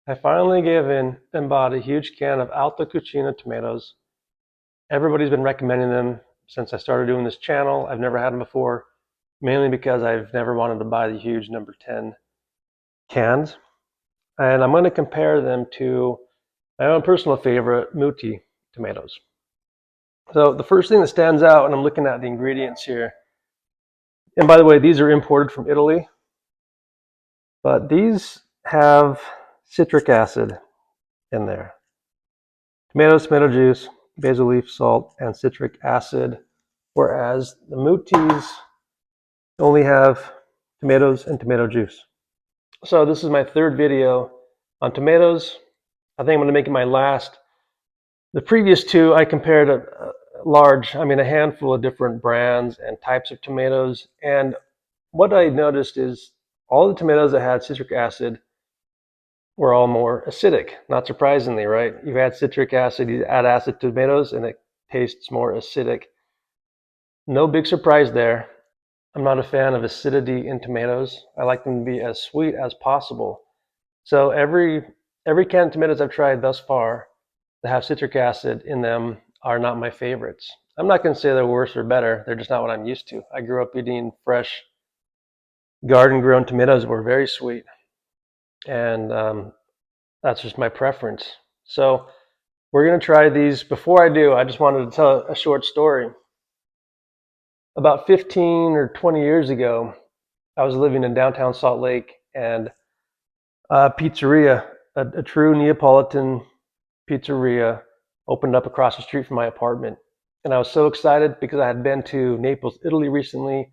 I finally gave in and bought a huge can of Alta Cucina tomatoes. Everybody's been recommending them since I started doing this channel. I've never had them before, mainly because I've never wanted to buy the huge number 10 cans. And I'm going to compare them to my own personal favorite, Mutti tomatoes. So the first thing that stands out when I'm looking at the ingredients here, and by the way, these are imported from Italy, but these have citric acid in there. Tomatoes, tomato juice, basil leaf, salt, and citric acid, whereas the Muttis only have tomatoes and tomato juice. So this is my third video on tomatoes. I think I'm going to make it my last. The previous two, I compared a handful of different brands and types of tomatoes. And what I noticed is all the tomatoes that had citric acid were all more acidic. Not surprisingly, right? You add citric acid, you add acid to tomatoes, and it tastes more acidic. No big surprise there. I'm not a fan of acidity in tomatoes. I like them to be as sweet as possible. So every can of tomatoes I've tried thus far that have citric acid in them are not my favorites. I'm not going to say they're worse or better. They're just not what I'm used to. I grew up eating fresh garden-grown tomatoes that were very sweet, and that's just my preference. So we're going to try these. Before I do, I just wanted to tell a short story. About 15 or 20 years ago, I was living in downtown Salt Lake, and a pizzeria, a true Neapolitan pizzeria, opened up across the street from my apartment. And I was so excited because I had been to Naples, Italy recently,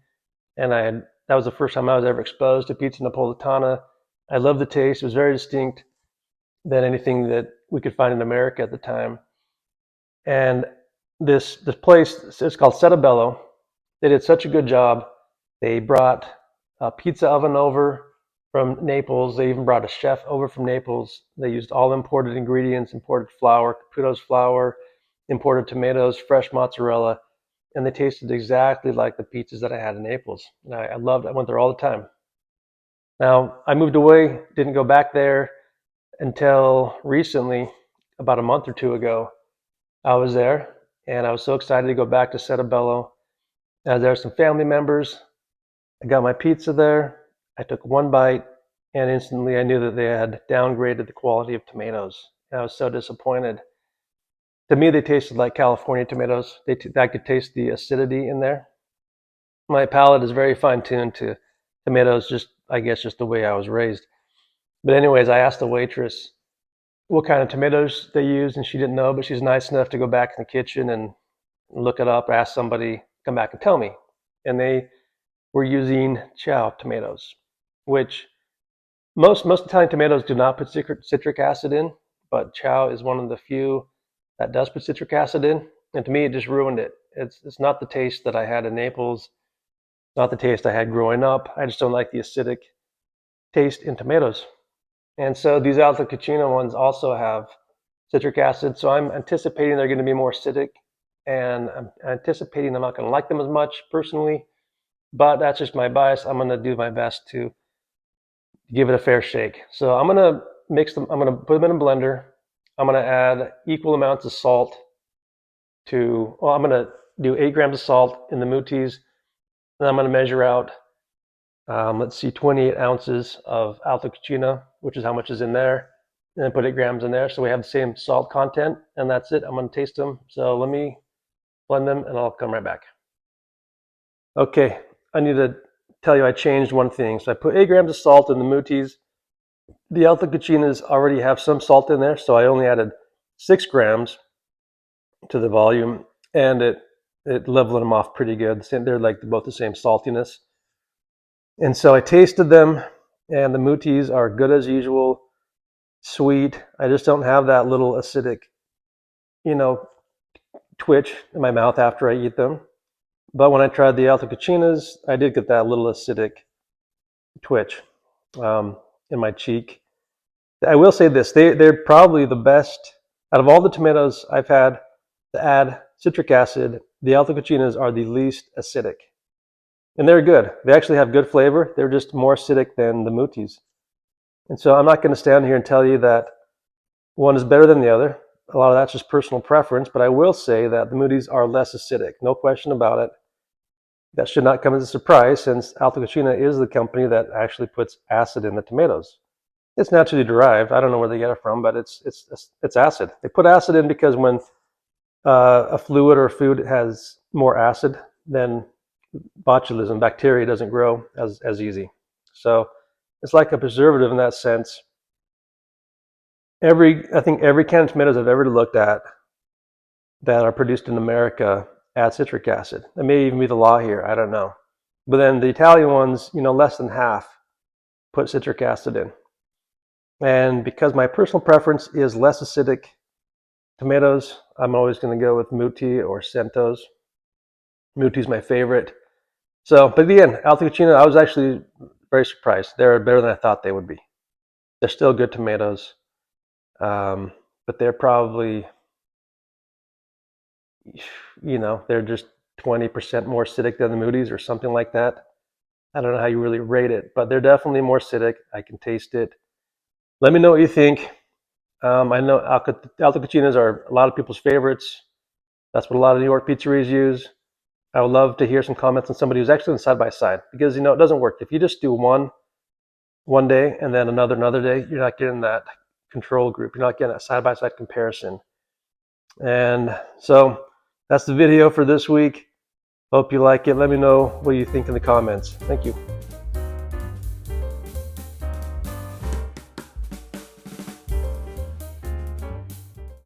and that was the first time I was ever exposed to pizza napolitana. I loved the taste. It was very distinct than anything that we could find in America at the time. And this place, it's called Settebello. They did such a good job. They brought a pizza oven over from Naples. They even brought a chef over from Naples. They used all imported ingredients, imported flour, Caputo's flour, imported tomatoes, fresh mozzarella, and they tasted exactly like the pizzas that I had in Naples. And I loved it. I went there all the time. Now, I moved away, didn't go back there until recently, about a month or two ago. I was there, and I was so excited to go back to Settebello. There were some family members. I got my pizza there. I took one bite, and instantly I knew that they had downgraded the quality of tomatoes. And I was so disappointed. To me, they tasted like California tomatoes. I could taste the acidity in there. My palate is very fine-tuned to tomatoes, I guess just the way I was raised. But anyways, I asked the waitress what kind of tomatoes they used, and she didn't know, but she's nice enough to go back in the kitchen and look it up, or ask somebody, come back and tell me. And they were using chow tomatoes, which most Italian tomatoes do not put citric acid in, but chow is one of the few that does put citric acid in. And to me, it just ruined it. It's not the taste that I had in Naples, not the taste I had growing up. I just don't like the acidic taste in tomatoes. And so these Alta Cucina ones also have citric acid, so I'm anticipating they're going to be more acidic, and I'm anticipating I'm not going to like them as much personally, but that's just my bias. I'm going to do my best to give it a fair shake. So I'm going to mix them. I'm going to put them in a blender. I'm going to add equal amounts of salt I'm going to do 8 grams of salt in the Muttis, and I'm going to measure out, 28 ounces of Alta Cucina, which is how much is in there, and then put 8 grams in there. So we have the same salt content, and that's it. I'm going to taste them. So let me blend them, and I'll come right back. Okay, I need to tell you I changed one thing. So I put 8 grams of salt in the Muttis. The Alta Cucinas already have some salt in there, so I only added 6 grams to the volume, and it leveled them off pretty good. They're like both the same saltiness. And so I tasted them, and the Muttis are good as usual, sweet. I just don't have that little acidic, twitch in my mouth after I eat them. But when I tried the Alta Cucinas, I did get that little acidic twitch in my cheek. I will say this, they're probably the best, out of all the tomatoes I've had to add citric acid, the Alta Cucinas are the least acidic. And they're good. They actually have good flavor. They're just more acidic than the Muttis. And so I'm not going to stand here and tell you that one is better than the other. A lot of that's just personal preference, but I will say that the Muttis are less acidic, no question about it. That should not come as a surprise, since Alta Cucina is the company that actually puts acid in the tomatoes. It's naturally derived. I don't know where they get it from, but it's acid. They put acid in because when a fluid or a food has more acid, then botulism, bacteria, doesn't grow as easy. So it's like a preservative in that sense. I think every can of tomatoes I've ever looked at that are produced in America add citric acid. That may even be the law here, I don't know. But then the Italian ones, less than half put citric acid in. And because my personal preference is less acidic tomatoes, I'm always going to go with Mutti or Centos. Mutti's my favorite. So, but again, Alta Cucina, I was actually very surprised. They're better than I thought they would be. They're still good tomatoes, but they're probably, they're just 20% more acidic than the Mutti's or something like that. I don't know how you really rate it, but they're definitely more acidic. I can taste it. Let me know what you think. I know Alta Cucinas are a lot of people's favorites. That's what a lot of New York pizzerias use. I would love to hear some comments on somebody who's actually in side by side, because it doesn't work. If you just do one day and then another day, you're not getting that control group. You're not getting that side by side comparison. And so that's the video for this week. Hope you like it. Let me know what you think in the comments. Thank you.